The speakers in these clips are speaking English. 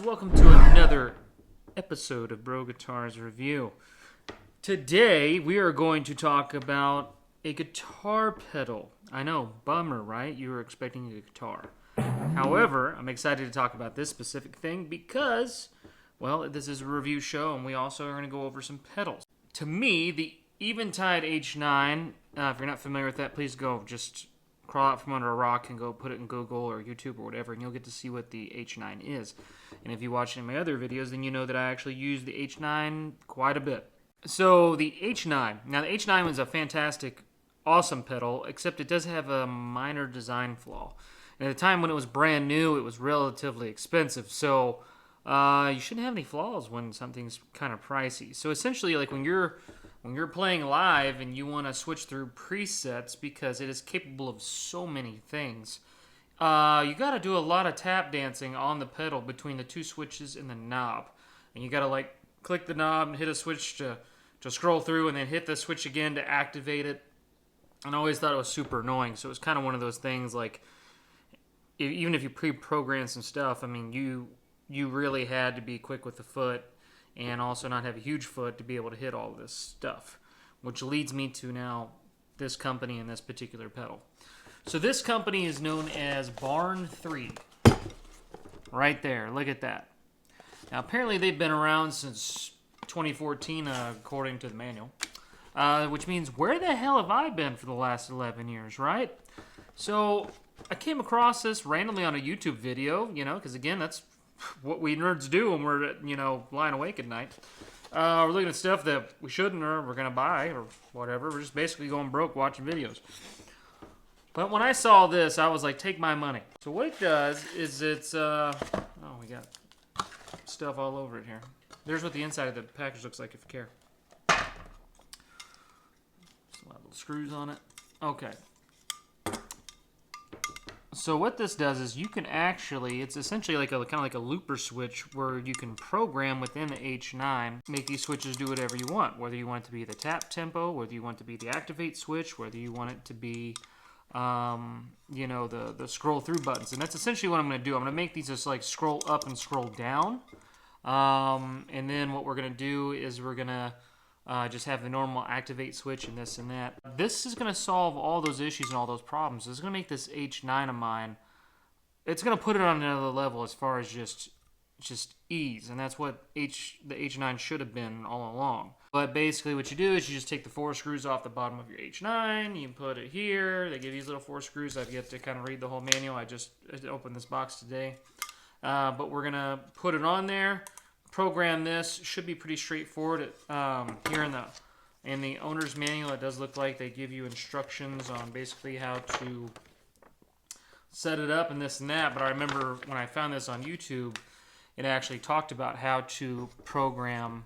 Welcome to another episode of Bro Guitars Review. Today we are going to talk about a guitar pedal. I know, bummer, right? You were expecting a guitar. However, I'm excited to talk about this specific thing because, well, this is a review show and we also are going to go over some pedals. To me, the Eventide H9, if you're not familiar with that, please go just crawl out from under a rock and go put it in Google or YouTube or whatever, and you'll get to see what the H9 is. And if you watch any of my other videos, then you know that I actually use the H9 quite a bit. So the H9. Now the H9 was a fantastic, awesome pedal, except it does have a minor design flaw. And at the time when it was brand new, it was relatively expensive. So you shouldn't have any flaws when something's kind of pricey. So essentially, like when you're playing live and you want to switch through presets because it is capable of so many things, you got to do a lot of tap dancing on the pedal between the two switches and the knob. And you got to like click the knob and hit a switch to scroll through and then hit the switch again to activate it. And I always thought it was super annoying. So it was kind of one of those things like, even if you pre-program some stuff, I mean, you really had to be quick with the foot and also not have a huge foot to be able to hit all this stuff, which leads me to now this company and this particular pedal. So this company is known as Barn3. Right there, look at that. Now apparently they've been around since 2014 according to the manual, which means where the hell have I been for the last 11 years, right? So I came across this randomly on a YouTube video, because again, that's what we nerds do when we're, lying awake at night. We're looking at stuff that we shouldn't or we're going to buy or whatever. We're just basically going broke watching videos. But when I saw this, I was like, take my money. So what it does is it's, oh, we got stuff all over it here. There's what the inside of the package looks like if you care. Just a lot of little screws on it. Okay. So what this does is you can actually, it's essentially like kind of like a looper switch where you can program within the H9, make these switches do whatever you want, whether you want it to be the tap tempo, whether you want it to be the activate switch, whether you want it to be, the scroll through buttons. And that's essentially what I'm going to do. I'm going to make these just like scroll up and scroll down. And then what we're going to do is we're going to just have the normal activate switch and this and that. This is going to solve all those issues and all those problems. It's going to make this H9 of mine, it's going to put it on another level as far as just ease. And that's what the H9 should have been all along. But basically what you do is you just take the 4 screws off the bottom of your H9, you put it here, they give you these little 4 screws. I've yet to kind of read the whole manual. I just opened this box today. But we're going to put it on there. Program this. Should be pretty straightforward. Here in the owner's manual, it does look like they give you instructions on basically how to set it up and this and that. But I remember when I found this on YouTube, it actually talked about how to program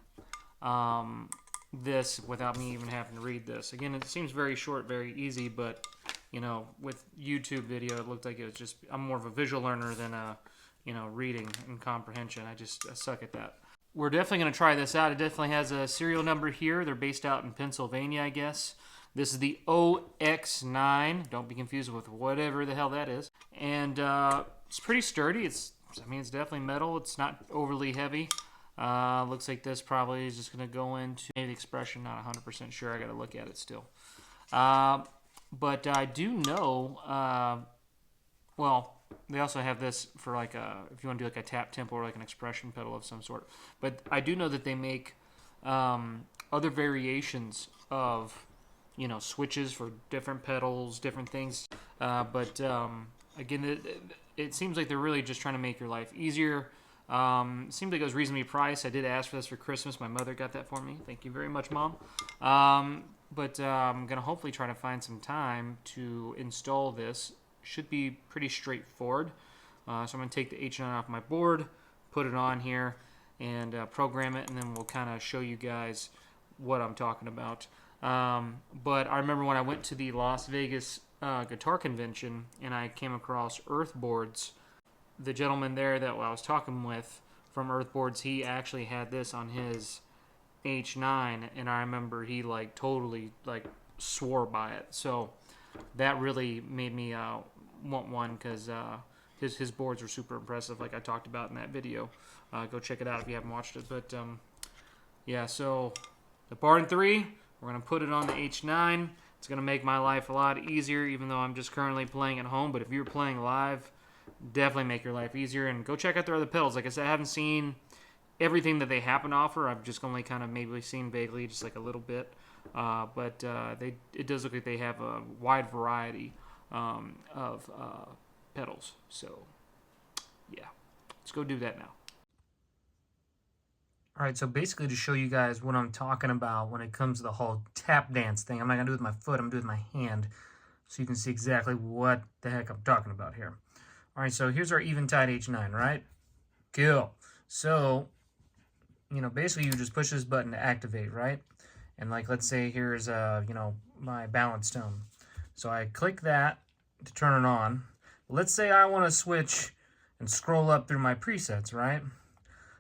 this without me even having to read this. Again, it seems very short, very easy, but with YouTube video, it looked like it was just, I'm more of a visual learner than a reading and comprehension. I suck at that. We're definitely going to try this out. It definitely has a serial number here. They're based out in Pennsylvania, I guess. This is the OX9. Don't be confused with whatever the hell that is. And it's pretty sturdy. It's definitely metal. It's not overly heavy. Looks like this probably is just going to go into maybe the expression. Not 100% sure. I got to look at it still. But I do know, they also have this for like if you want to do like a tap tempo or like an expression pedal of some sort. But I do know that they make other variations of, switches for different pedals, different things. Again, it seems like they're really just trying to make your life easier. It seemed like it was reasonably priced. I did ask for this for Christmas. My mother got that for me. Thank you very much, Mom. I'm going to hopefully try to find some time to install this. Should be pretty straightforward. So I'm going to take the H9 off my board, put it on here, and program it, and then we'll kind of show you guys what I'm talking about. But I remember when I went to the Las Vegas guitar convention and I came across Earthboards, the gentleman there that I was talking with from Earthboards, he actually had this on his H9, and I remember he totally swore by it. So that really made me want one because his boards were super impressive, like I talked about in that video. Go check it out if you haven't watched it. But yeah, so the Barn3, we're going to put it on the H9. It's going to make my life a lot easier, even though I'm just currently playing at home. But if you're playing live, definitely make your life easier. And go check out their other pedals. Like I said, I haven't seen everything that they happen to offer. I've just only kind of maybe seen vaguely, just like a little bit. But it does look like they have a wide variety of pedals. So, yeah. Let's go do that now. All right, so basically to show you guys what I'm talking about when it comes to the whole tap dance thing, I'm not going to do it with my foot, I'm going to do it with my hand, so you can see exactly what the heck I'm talking about here. All right, so here's our Eventide H9, right? Cool. So, you know, basically you just push this button to activate, right? And like, let's say here's, you know, my balance tone. So I click that to turn it on. Let's say I want to switch and scroll up through my presets, right?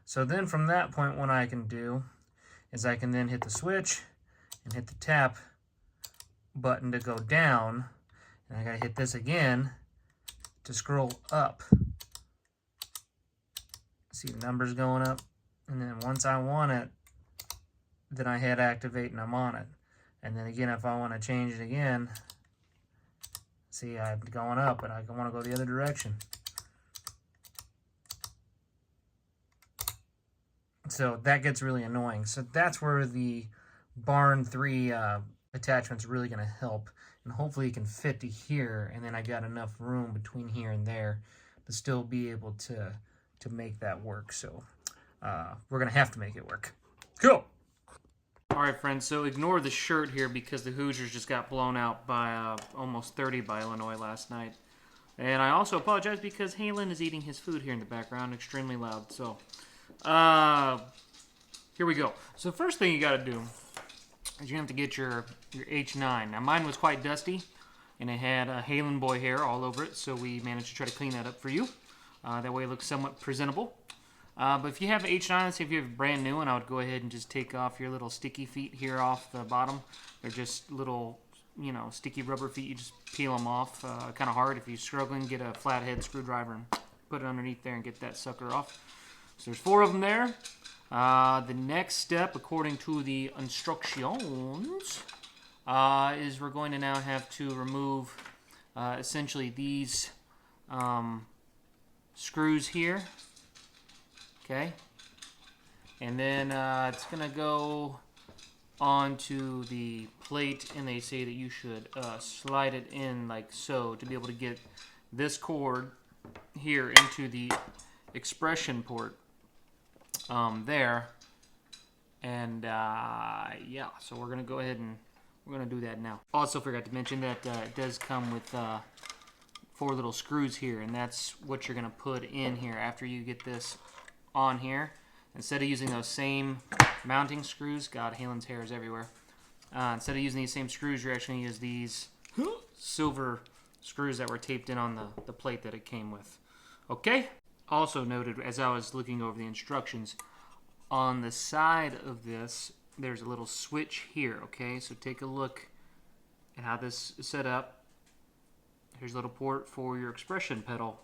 So then from that point, what I can do is I can then hit the switch and hit the tap button to go down. And I gotta hit this again to scroll up. See the numbers going up. And then once I want it, then I hit activate and I'm on it. And then again, if I want to change it again, see I'm going up, but I want to go the other direction. So that gets really annoying. So that's where the Barn3 attachment's really going to help. And hopefully it can fit to here. And then I got enough room between here and there to still be able to make that work. So we're going to have to make it work. Cool. All right, friends. So ignore the shirt here because the Hoosiers just got blown out by almost 30 by Illinois last night. And I also apologize because Halen is eating his food here in the background, extremely loud. So... here we go. So the first thing you got to do is you have to get your H9. Now mine was quite dusty and it had Halen boy hair all over it, so we managed to try to clean that up for you. That way it looks somewhat presentable. But if you have an H9, let's say if you have a brand new one, I would go ahead and just take off your little sticky feet here off the bottom. They're just little, you know, sticky rubber feet. You just peel them off. Kind of hard. If you're struggling, get a flathead screwdriver and put it underneath there and get that sucker off. So there's 4 of them there. The next step, according to the instructions, is we're going to now have to remove essentially these screws here. Okay. And then it's going to go onto the plate, and they say that you should slide it in like so to be able to get this cord here into the expression port. There, and yeah, so we're gonna go ahead and we're gonna do that now. Also forgot to mention that it does come with 4 little screws here, and that's what you're gonna put in here after you get this on here. Instead of using those same mounting screws, God, Halen's hair is everywhere. Instead of using these same screws, you're actually gonna use these silver screws that were taped in on the plate that it came with. Okay. Also noted, as I was looking over the instructions, on the side of this, there's a little switch here, okay? So take a look at how this is set up. Here's a little port for your expression pedal.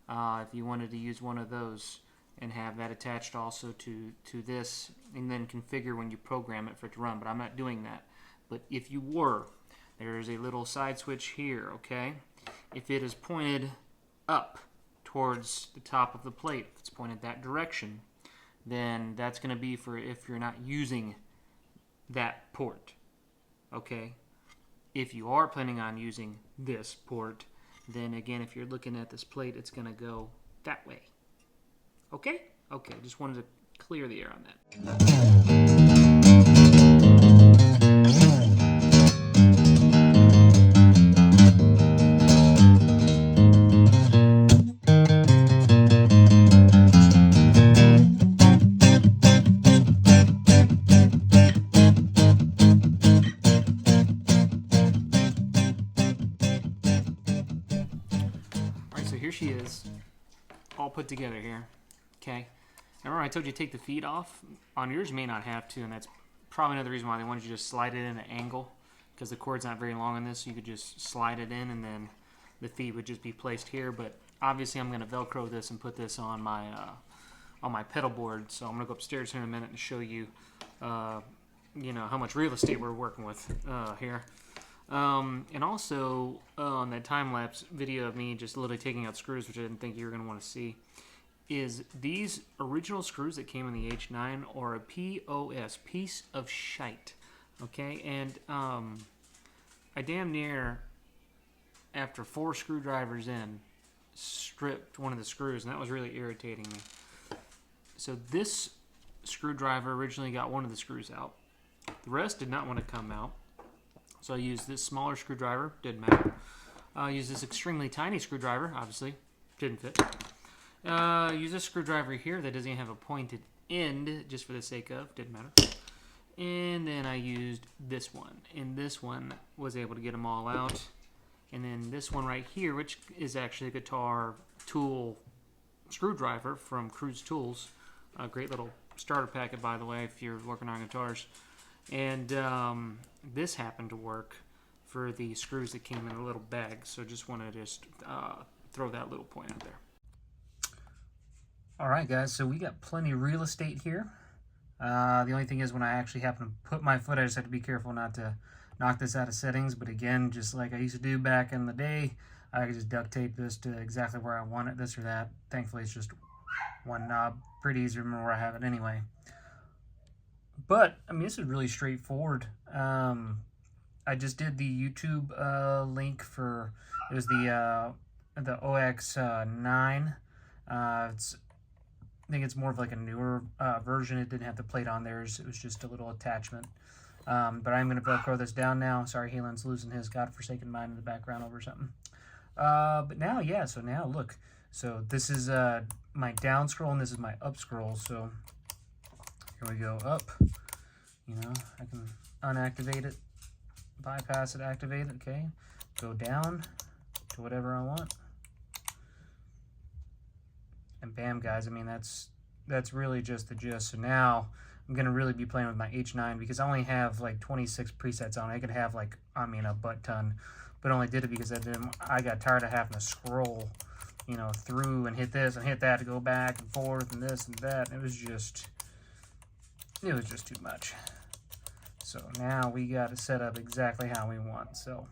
If you wanted to use one of those and have that attached also to this, and then configure when you program it for it to run, but I'm not doing that. But if you were, there's a little side switch here, okay? If it is pointed up towards the top of the plate, if it's pointed that direction, then that's going to be for if you're not using that port. Okay? If you are planning on using this port, then again, if you're looking at this plate, it's going to go that way. Okay? Okay, just wanted to clear the air on that. Here she is, all put together here. Okay. Remember I told you to take the feet off? On yours you may not have to, and that's probably another reason why they wanted you to just slide it in at an angle, because the cord's not very long on this, so you could just slide it in and then the feet would just be placed here. But obviously I'm going to Velcro this and put this on my pedal board. So I'm going to go upstairs here in a minute and show you, you know, how much real estate we're working with here. And also on that time-lapse video of me just literally taking out screws, which I didn't think you were going to want to see, is these original screws that came in the H9 are a POS, piece of shite. Okay, and I damn near, after 4 screwdrivers in, stripped one of the screws, and that was really irritating me. So this screwdriver originally got one of the screws out. The rest did not want to come out. So I used this smaller screwdriver, didn't matter. I used this extremely tiny screwdriver, obviously, didn't fit. Use this screwdriver here that doesn't even have a pointed end, just for the sake of, didn't matter. And then I used this one, and this one was able to get them all out. And then this one right here, which is actually a guitar tool screwdriver from Cruise Tools. A great little starter packet, by the way, if you're working on guitars. And this happened to work for the screws that came in a little bag. So just want to just throw that little point out there. All right, guys, so we got plenty of real estate here. The only thing is when I actually happen to put my foot, I just have to be careful not to knock this out of settings. But again, just like I used to do back in the day, I could just duct tape this to exactly where I want it, this or that. Thankfully, it's just one knob. Pretty easy to remember where I have it anyway. But, I mean, this is really straightforward. I just did the YouTube link for, it was the OX9. I think it's more of like a newer version. It didn't have the plate on theirs. It was just a little attachment. But I'm going to Velcro this down now. Sorry, Helen's losing his godforsaken mind in the background over something. But now, yeah, so now look. So this is my down scroll and this is my up scroll. So here we go, up. You know, I can unactivate it, bypass it, activate it, okay. Go down to whatever I want. And bam, guys, I mean, that's really just the gist. So now I'm going to really be playing with my H9 because I only have like 26 presets on it. I could have like, I mean, a butt ton, but only did it because I got tired of having to scroll, you know, through and hit this and hit that to go back and forth and this and that. It was just too much. So now we got to set up exactly how we want. So,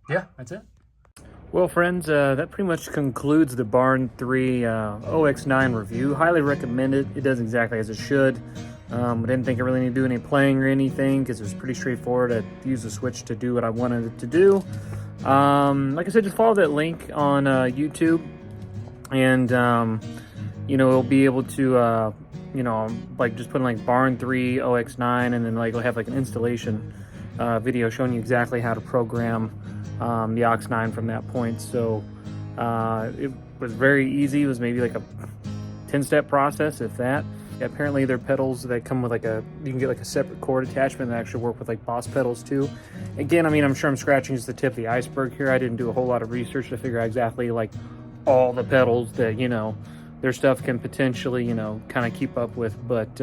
yeah, that's it. Well, friends, that pretty much concludes the Barn3 OX9 review. Highly recommend it. It does exactly as it should. I didn't think I really need to do any playing or anything because it was pretty straightforward. I used the switch to do what I wanted it to do. Like I said, just follow that link on YouTube, and you know, it'll be able to you know, like just put in like Barn3 OX9, and then like it'll have like an installation video showing you exactly how to program the OX9 from that point. So it was very easy. It was maybe like a 10-step process, if that. Yeah, apparently they're pedals that come with like you can get like a separate cord attachment that actually work with like Boss pedals too. Again, I mean, I'm sure I'm scratching just the tip of the iceberg here. I didn't do a whole lot of research to figure out exactly like all the pedals that, you know, their stuff can potentially, you know, kind of keep up with. But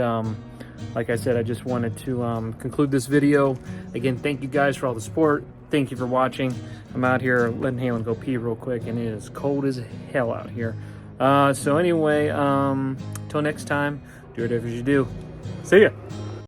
like I said, I just wanted to conclude this video. Again, thank you guys for all the support. Thank you for watching. I'm out here letting Halen go pee real quick, and it is cold as hell out here. So anyway, till next time, do whatever you do. See ya.